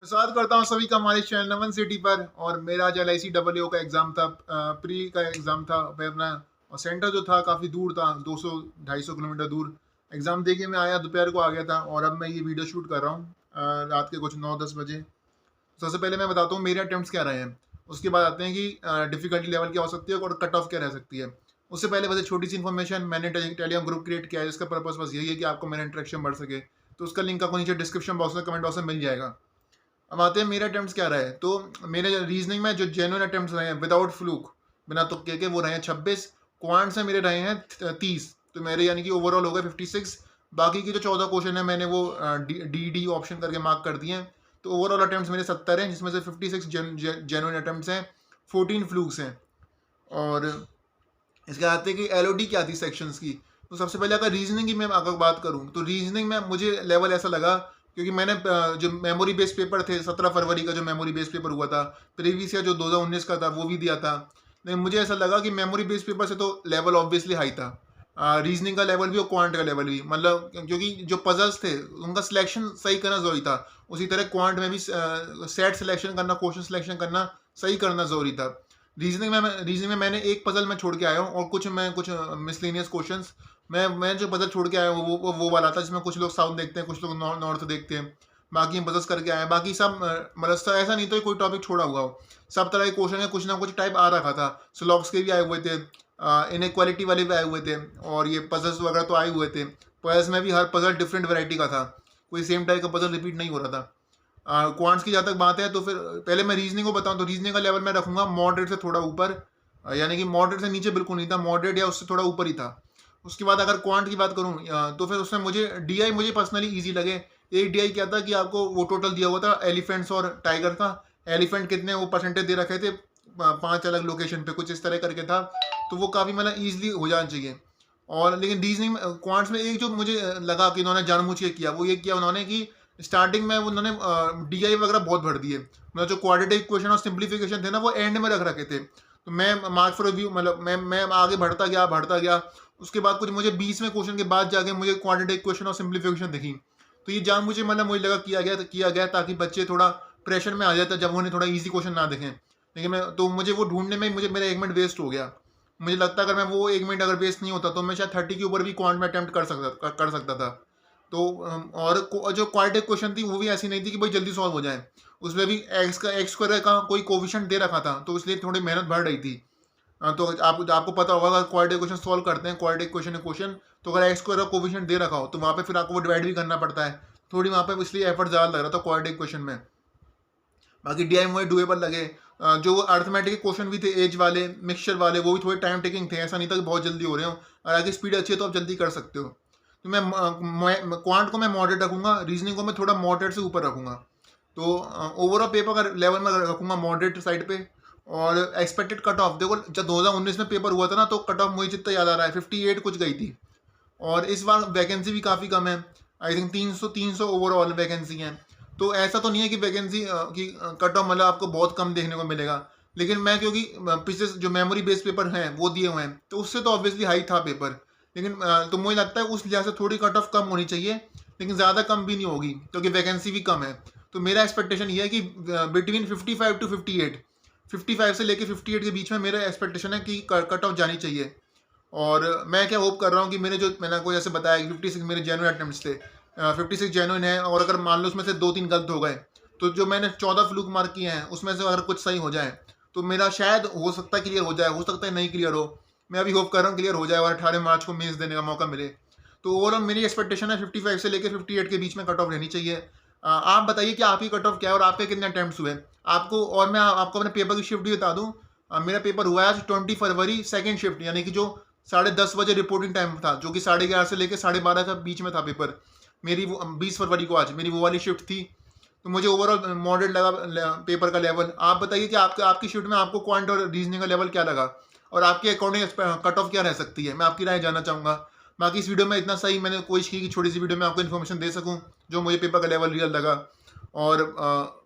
स्वागत करता हूँ सभी का हमारे चैनल नवन सिटी पर। और मेरा आज LIC डबल का एग्ज़ाम था, प्री का एग्ज़ाम था मैं अपना। और सेंटर जो था काफ़ी दूर था, 200-250 किलोमीटर दूर। एग्ज़ाम दे के मैं आया, दोपहर को आ गया था और अब मैं ये वीडियो शूट कर रहा हूँ रात के कुछ 9-10 बजे। सबसे पहले मैं बताता हूँ मेरे अटेम्प्ट्स क्या रहे हैं। उसके बाद आते हैं कि डिफ़िकल्टी लेवल क्या हो सकती है और कट ऑफ क्या रह सकती है। उससे पहले बस एक छोटी-सी इन्फॉर्मेशन, मैंने टेलीग्राम ग्रुप क्रिएट किया है जिसका पर्पज़ बस यही है कि आपको मेरा इंटरेक्शन बढ़ सके। तो उसका लिंक आपको नीचे डिस्क्रिप्शन बॉक्स में, कमेंट बॉक्स में मिल जाएगा। अब आते हैं मेरे अटेम्प्ट्स क्या रहे। तो मेरे रीजनिंग में जो जेन्युइन अटेम्प्ट्स रहे हैं विदाउट फ्लूक, बिना तुक्के के, वो रहे हैं 26। क्वांट से मेरे रहे हैं 30। तो मेरे यानी कि ओवरऑल हो गए 56। बाकी की जो 14 क्वेश्चन है मैंने वो डी ऑप्शन करके मार्क कर दिए हैं। तो ओवरऑल अटेम्प्ट्स मेरे 70 हैं, जिसमें से 56 जेन्युइन अटेम्प्ट्स हैं, 14 फ्लूक्स हैं। और इसके आते हैं कि LOD क्या थी सेक्शंस की। तो सबसे पहले अगर रीजनिंग की मैं अगर बात करूं तो रीजनिंग में मुझे लेवल ऐसा लगा, क्योंकि मैंने जो मेमोरी बेस्ड पेपर थे, 17 फरवरी का जो मेमोरी बेस्ड पेपर हुआ था, प्रीवियस ईयर जो 2019 का था वो भी दिया था। लेकिन मुझे ऐसा लगा कि मेमोरी बेस्ड पेपर से तो लेवल ऑब्वियसली हाई था, रीजनिंग का लेवल भी और क्वांट का लेवल भी। मतलब क्योंकि जो पजल्स थे उनका सिलेक्शन सही करना जरूरी था, उसी तरह क्वांट में भी सेट सिलेक्शन करना, क्वेश्चन सिलेक्शन करना, सही करना जरूरी था। रीजनिंग में मैंने एक पजल में छोड़ के आया हूँ और कुछ मिसलेनियस क्वेश्चंस। मैं जो पजल छोड़ के आया हूँ वो वाला था जिसमें कुछ लोग साउथ देखते हैं, कुछ लोग नॉर्थ देखते हैं। बाकी हम पजल्स करके आए हैं। बाकी सब मतलब ऐसा नहीं तो कोई टॉपिक छोड़ा हुआ हो। सब तरह के क्वेश्चन है, कुछ ना कुछ टाइप आ रखा था। स्लॉक्स के भी आए हुए थे, इनइक्वालिटी वाले भी आए हुए थे, और ये पजल्स वगैरह तो आए हुए थे। पजल्स में भी हर पजल डिफरेंट वैरायटी का था, कोई सेम टाइप का पजल रिपीट नहीं हो रहा था। क्वांट्स की जहाँ तक बात है तो फिर पहले मैं रीजनिंग को बताऊं तो रीजनिंग का लेवल मैं रखूंगा मॉडरेट से थोड़ा ऊपर, यानी कि मॉडरेट से नीचे बिल्कुल नहीं था, मॉडरेट या उससे थोड़ा ऊपर ही था। उसके बाद अगर क्वांट की बात करूं तो फिर उसमें मुझे DI मुझे पर्सनली ईजी लगे। एक DI क्या था कि आपको वो टोटल दिया हुआ था एलिफेंट्स और टाइगर का। एलिफेंट कितने वो परसेंटेज दे रखे थे, 5 अलग लोकेशन पे कुछ इस तरह करके था। तो वो काफ़ी मतलब ईजिली हो जाना चाहिए। और लेकिन रीजनिंग क्वांट्स में एक जो मुझे लगा कि इन्होंने जानबूझ के किया, वो ये किया उन्होंने कि स्टार्टिंग में उन्होंने DI वगैरह बहुत भर दिए। मतलब जो क्वाड्रेटिक क्वेश्चन और सिंप्लीफिकेशन थे ना वो एंड में रख रखे थे। तो मैं मार्क्स फॉर रिव्यू मतलब मैं आगे बढ़ता गया। उसके बाद कुछ मुझे 20वें क्वेश्चन के बाद जाके मुझे क्वाड्रेटिक क्वेश्चन और सिंप्लीफिकेशन दिखी। तो ये जानबूझ मतलब मुझे लगा किया गया ताकि बच्चे थोड़ा प्रेशर में आ जाता जब उन्हें थोड़ा ईजी क्वेश्चन ना दिखें। लेकिन मैं तो मुझे वो ढूंढने में मुझे मेरा 1 मिनट वेस्ट हो गया। मुझे लगता अगर मैं वो 1 मिनट अगर वेस्ट नहीं होता तो मैं शायद 30 के ऊपर भी क्वांट में अटेम्प्ट कर सकता था। तो जो क्वाड्रेटिक क्वेश्चन थी वो भी ऐसी नहीं थी कि भाई जल्दी सॉल्व हो जाए। उसमें भी एक्स स्क्वायर का कोई कोविशंट दे रखा था, तो इसलिए थोड़ी मेहनत बढ़ रही थी। तो आपको पता होगा अगर क्वाड्रेटिक क्वेश्चन सॉल्व करते हैं, क्वाड्रेटिक क्वेश्चन तो अगर एक्स स्क्वायर का कोविशंट दे रखा हो तो वहाँ पे फिर आपको वो डिवाइड भी करना पड़ता है। थोड़ी वहाँ पे इसलिए एफर्ट ज़्यादा लग रहा था क्वाड्रेटिक क्वेश्चन में। बाकी DI मुझे डुएबल लगे। जो अर्थमेटिक क्वेश्चन भी थे, एज वाले, मिक्सचर वाले, वो भी थोड़े टाइम टेकिंग थे। ऐसा नहीं था कि बहुत जल्दी हो रहे हो, और आगे स्पीड अच्छी है तो आप जल्दी कर सकते हो। तो मैं क्वांट को मैं मॉडरेट रखूंगा, रीजनिंग को मैं थोड़ा मॉडरेट से ऊपर रखूंगा। तो ओवरऑल पेपर का लेवल में रखूंगा मॉडरेट साइड पे। और एक्सपेक्टेड कट ऑफ देखो, जब 2019 में पेपर हुआ था ना तो कट ऑफ मुझे जितना याद आ रहा है 58 कुछ गई थी। और इस बार वैकेंसी भी काफ़ी कम है। आई थिंक 300 ओवरऑल वैकेंसी हैं। तो ऐसा तो नहीं है कि वैकेंसी की कट ऑफ मतलब आपको बहुत कम देखने को मिलेगा। लेकिन मैं क्योंकि पिछले जो मेमोरी बेस्ड पेपर हैं वो दिए हुए हैं तो उससे तो ऑब्वियसली हाई था पेपर। लेकिन तो मुझे लगता है उस लिहाज से थोड़ी कट ऑफ कम होनी चाहिए, लेकिन ज़्यादा कम भी नहीं होगी क्योंकि वैकेंसी भी कम है। तो मेरा एक्सपेक्टेशन ये है कि बिटवीन 55 टू 58, 55 से लेके 58 के बीच में मेरा एक्सपेक्टेशन है कि कट ऑफ जानी चाहिए। और मैं क्या होप कर रहा हूँ कि मैंने आपको जैसे बताया कि 56 मेरे जेन्युइन अटेम्प्ट्स थे, 56 जेन्युइन है। और अगर मान लो उसमें से 2-3 गलत हो गए तो जो मैंने 14 फ्लूक मार्क किए हैं उसमें से अगर कुछ सही हो जाए तो मेरा शायद हो सकता है क्लियर हो जाए, हो सकता है नहीं क्लियर हो। मैं अभी होप कर रहा हूँ क्लियर हो जाए और 18 मार्च को मेंस देने का मौका मिले। तो ओवरऑल मेरी एक्सपेक्टेशन है 55 से लेकर 58 के बीच में कट ऑफ रहनी चाहिए। आप बताइए कि आपकी कट ऑफ क्या है और आपके कितने अटेम्प्ट्स हुए आपको। और मैं आपको अपने पेपर की शिफ्ट भी बता दूँ। मेरा पेपर हुआ है आज 20 फरवरी, सेकेंड शिफ्ट, यानी कि जो 10:30 बजे रिपोर्टिंग टाइम था, जो कि 11:30 से लेकर 12:30 का बीच में था पेपर। मेरी वो 20 फरवरी को आज मेरी वो वाली शिफ्ट थी। तो मुझे ओवरऑल मॉडरेट लगा पेपर का लेवल। आप बताइए कि आपकी शिफ्ट में आपको क्वांट और रीजनिंग का लेवल क्या लगा और आपके अकॉर्डिंग कट ऑफ क्या रह सकती है, मैं आपकी राय जानना चाहूँगा। बाकी इस वीडियो में इतना सही मैंने कोशिश की कि छोटी सी वीडियो में आपको इन्फॉर्मेशन दे सकूँ जो मुझे पेपर का लेवल रियल लगा। और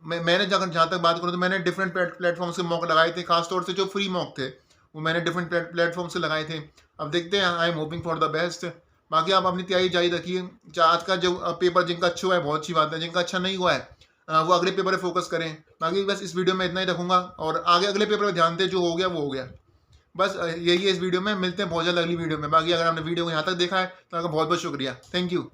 मैंने जहाँ तक बात करूँ तो मैंने डिफरेंट प्लेटफॉर्म से मॉक लगाए थे, खासतौर से जो फ्री मॉक थे वो मैंने डिफरेंट प्लेटफॉर्म से लगाए थे। अब देखते हैं, I am hoping for the best. बाकी आप अपनी तैयारी जारी रखिए। आज का जो पेपर जिनका अच्छा हुआ है बहुत अच्छी बात है, जिनका अच्छा नहीं हुआ है वो अगले पेपर पे फोकस करें। बाकी बस इस वीडियो में इतना ही रखूँगा और आगे अगले पेपर पे ध्यान दें, जो हो गया वो हो गया। बस यही है इस वीडियो में, मिलते हैं बहुत जल्द अगली वीडियो में। बाकी अगर आपने वीडियो को यहाँ तक देखा है तो आपका बहुत बहुत शुक्रिया, थैंक यू।